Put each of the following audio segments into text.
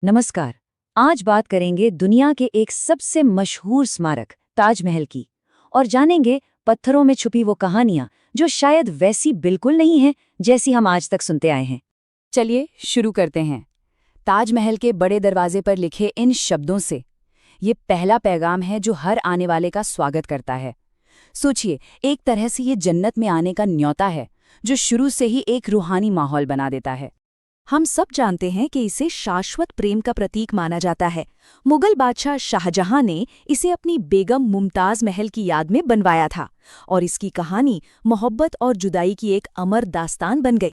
नमस्कार। आज बात करेंगे दुनिया के एक सबसे मशहूर स्मारक ताजमहल की और जानेंगे पत्थरों में छुपी वो कहानियां जो शायद वैसी बिल्कुल नहीं हैं जैसी हम आज तक सुनते आए हैं। चलिए शुरू करते हैं। ताजमहल के बड़े दरवाजे पर लिखे इन शब्दों से ये पहला पैगाम है जो हर आने वाले का स्वागत करता है। सोचिए, एक तरह से ये जन्नत में आने का न्योता है जो शुरू से ही एक रूहानी माहौल बना देता है। हम सब जानते हैं कि इसे शाश्वत प्रेम का प्रतीक माना जाता है। मुगल बादशाह शाहजहां ने इसे अपनी बेगम मुमताज महल की याद में बनवाया था और इसकी कहानी मोहब्बत और जुदाई की एक अमर दास्तान बन गई।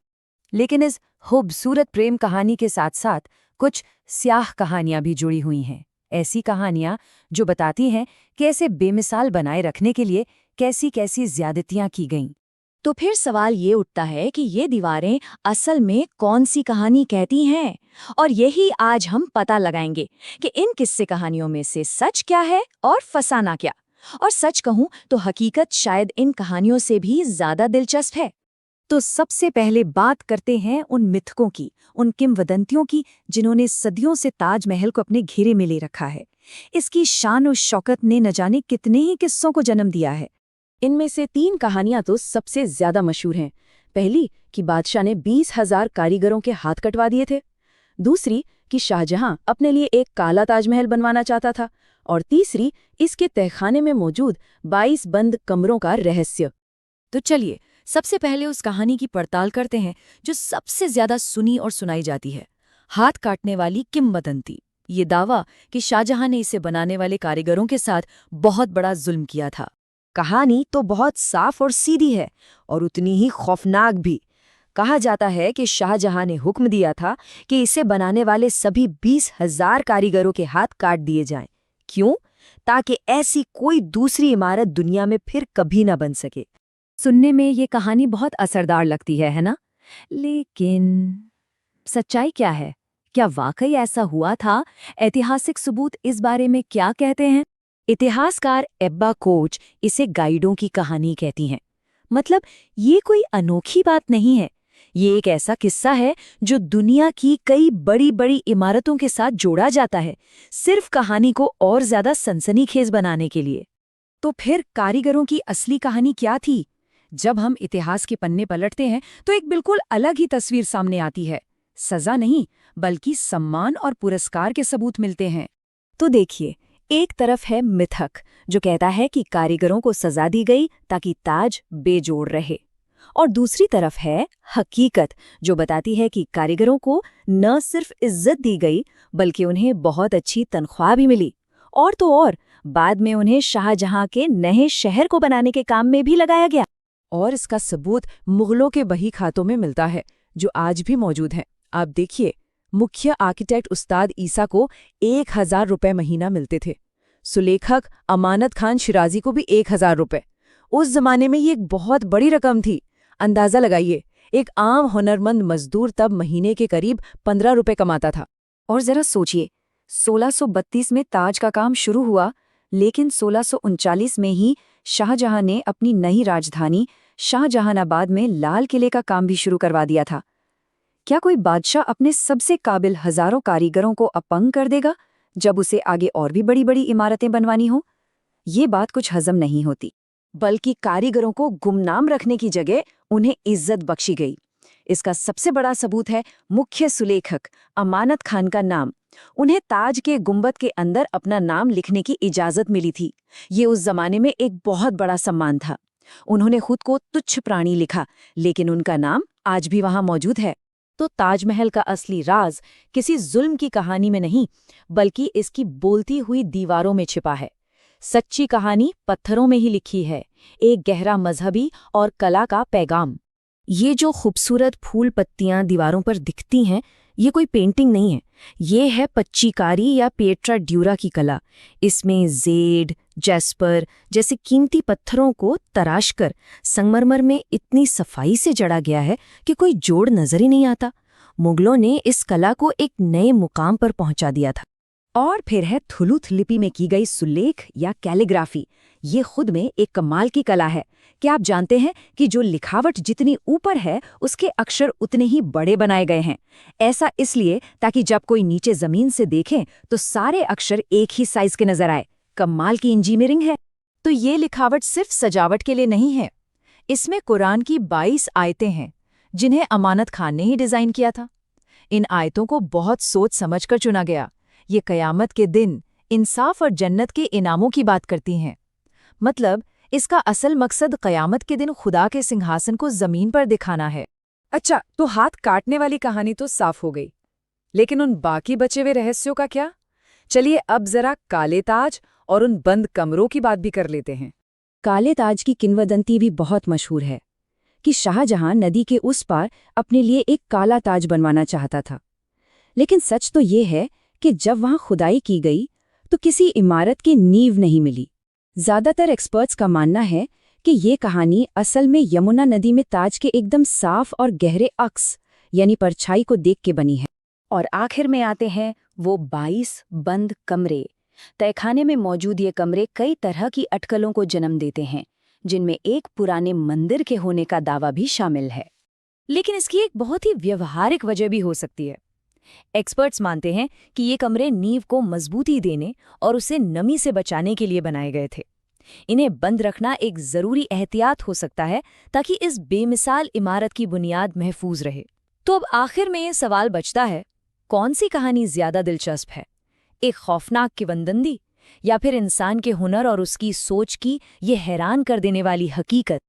लेकिन इस खूबसूरत प्रेम कहानी के साथ साथ कुछ स्याह कहानियां भी जुड़ी हुई हैं। ऐसी कहानियां जो बताती हैं कि ऐसे बेमिसाल बनाए रखने के लिए कैसी कैसी ज्यादतियां की गईं। तो फिर सवाल ये उठता है कि ये दीवारें असल में कौन सी कहानी कहती हैं, और यही आज हम पता लगाएंगे कि इन किस्से कहानियों में से सच क्या है और फसाना क्या। और सच कहूं तो हकीकत शायद इन कहानियों से भी ज्यादा दिलचस्प है। तो सबसे पहले बात करते हैं उन मिथकों की, उन किंवदंतियों की जिन्होंने सदियों से ताजमहल को अपने घेरे में ले रखा है। इसकी शान और शौकत ने न जाने कितने ही किस्सों को जन्म दिया है। इनमें से 3 कहानियां तो सबसे ज्यादा मशहूर हैं। पहली कि बादशाह ने 20,000 कारीगरों के हाथ कटवा दिए थे। दूसरी कि शाहजहां अपने लिए एक काला ताजमहल बनवाना चाहता था। और तीसरी इसके तहखाने में मौजूद 22 बंद कमरों का रहस्य। तो चलिए सबसे पहले उस कहानी की पड़ताल करते हैं जो सबसे ज्यादा सुनी और सुनाई जाती है, हाथ काटने वाली किंवदंती। ये दावा कि शाहजहां ने इसे बनाने वाले कारीगरों के साथ बहुत बड़ा जुल्म किया था। कहानी तो बहुत साफ और सीधी है और उतनी ही खौफनाक भी। कहा जाता है कि शाहजहां ने हुक्म दिया था कि इसे बनाने वाले सभी 20,000 कारीगरों के हाथ काट दिए जाएं। क्यों? ताकि ऐसी कोई दूसरी इमारत दुनिया में फिर कभी ना बन सके। सुनने में ये कहानी बहुत असरदार लगती है ना? लेकिन सच्चाई क्या है? क्या वाकई ऐसा हुआ था? ऐतिहासिक सबूत इस बारे में क्या कहते हैं? इतिहासकार एब्बा कोच इसे गाइडों की कहानी कहती हैं। मतलब ये कोई अनोखी बात नहीं है। ये एक ऐसा किस्सा है जो दुनिया की कई बड़ी बड़ी इमारतों के साथ जोड़ा जाता है, सिर्फ कहानी को और ज्यादा सनसनीखेज बनाने के लिए। तो फिर कारीगरों की असली कहानी क्या थी? जब हम इतिहास के पन्ने पलटते हैं तो एक बिल्कुल अलग ही तस्वीर सामने आती है। सजा नहीं, बल्कि सम्मान और पुरस्कार के सबूत मिलते हैं। तो देखिए, एक तरफ है मिथक जो कहता है कि कारीगरों को सजा दी गई ताकि ताज बेजोड़ रहे, और दूसरी तरफ है हकीकत जो बताती है कि कारीगरों को न सिर्फ इज्जत दी गई बल्कि उन्हें बहुत अच्छी तनख्वाह भी मिली। और तो और बाद में उन्हें शाहजहां के नए शहर को बनाने के काम में भी लगाया गया। और इसका सबूत मुगलों के बही खातों में मिलता है जो आज भी मौजूद हैं। आप देखिए, मुख्य आर्किटेक्ट उस्ताद ईसा को 1,000 रुपए महीना मिलते थे। सुलेखक अमानत खान शिराजी को भी 1,000 रुपए। उस जमाने में ये एक बहुत बड़ी रकम थी। अंदाजा लगाइए, एक आम हुनरमंद मजदूर तब महीने के करीब 15 रुपए कमाता था। और जरा सोचिए, 1632 में ताज का काम शुरू हुआ, लेकिन 1639 में ही शाहजहां ने अपनी नई राजधानी शाहजहानाबाद में लाल किले का काम भी शुरू करवा दिया था। क्या कोई बादशाह अपने सबसे काबिल हजारों कारीगरों को अपंग कर देगा जब उसे आगे और भी बड़ी बड़ी इमारतें बनवानी हो? ये बात कुछ हजम नहीं होती। बल्कि कारीगरों को गुमनाम रखने की जगह उन्हें इज्जत बख्शी गई। इसका सबसे बड़ा सबूत है मुख्य सुलेखक अमानत खान का नाम। उन्हें ताज के गुंबद के अंदर अपना नाम लिखने की इजाजत मिली थी। ये उस जमाने में एक बहुत बड़ा सम्मान था। उन्होंने खुद को तुच्छ प्राणी लिखा, लेकिन उनका नाम आज भी वहां मौजूद है। तो ताजमहल का असली राज किसी जुल्म की कहानी में नहीं, बल्कि इसकी बोलती हुई दीवारों में छिपा है। सच्ची कहानी पत्थरों में ही लिखी है, एक गहरा मजहबी और कला का पैगाम। ये जो खूबसूरत फूल पत्तियां दीवारों पर दिखती हैं, ये कोई पेंटिंग नहीं है। ये है पच्चीकारी या पेट्रा ड्यूरा की कला। इसमें जेड, जैस्पर जैसे कीमती पत्थरों को तराशकर संगमरमर में इतनी सफाई से जड़ा गया है कि कोई जोड़ नजर ही नहीं आता। मुगलों ने इस कला को एक नए मुकाम पर पहुंचा दिया था। और फिर है थुलुथ लिपि में की गई सुलेख या कैलीग्राफी। ये खुद में एक कमाल की कला है। क्या आप जानते हैं कि जो लिखावट जितनी ऊपर है उसके अक्षर उतने ही बड़े बनाए गए हैं? ऐसा इसलिए ताकि जब कोई नीचे जमीन से देखे तो सारे अक्षर एक ही साइज के नजर आए। कमाल की इंजीनियरिंग है। तो ये लिखावट सिर्फ सजावट के लिए नहीं है। इसमें कुरान की 22 आयतें हैं जिन्हें अमानत खान ने ही डिजाइन किया था। इन आयतों को बहुत सोच समझकर चुना गया। ये कयामत के दिन इंसाफ और जन्नत के इनामों की बात करती हैं। मतलब इसका असल मकसद कयामत के दिन खुदा के सिंहासन को जमीन पर दिखाना है। अच्छा, तो हाथ काटने वाली कहानी तो साफ हो गई, लेकिन उन बाकी बचे हुए रहस्यों का क्या? चलिए अब जरा काले ताज और उन बंद कमरों की बात भी कर लेते हैं। काले ताज की किंवदंती भी बहुत मशहूर है कि शाहजहां नदी के उस पार अपने लिए एक काला ताज बनवाना चाहता था। लेकिन सच तो ये है कि जब वहां खुदाई की गई तो किसी इमारत की नींव नहीं मिली। ज्यादातर एक्सपर्ट्स का मानना है कि ये कहानी असल में यमुना नदी में ताज के एकदम साफ और गहरे अक्स यानी परछाई को देख के बनी है। और आखिर में आते हैं वो 22 बंद कमरे। तहखाने में मौजूद ये कमरे कई तरह की अटकलों को जन्म देते हैं, जिनमें एक पुराने मंदिर के होने का दावा भी शामिल है। लेकिन इसकी एक बहुत ही व्यवहारिक वजह भी हो सकती है। एक्सपर्ट्स मानते हैं कि ये कमरे नींव को मजबूती देने और उसे नमी से बचाने के लिए बनाए गए थे। इन्हें बंद रखना एक जरूरी एहतियात हो सकता है ताकि इस बेमिसाल इमारत की बुनियाद महफूज रहे। तो अब आखिर में ये सवाल बचता है, कौन सी कहानी ज्यादा दिलचस्प है? एक खौफनाक किंवदंती या फिर इंसान के हुनर और उसकी सोच की ये हैरान कर देने वाली हकीकत?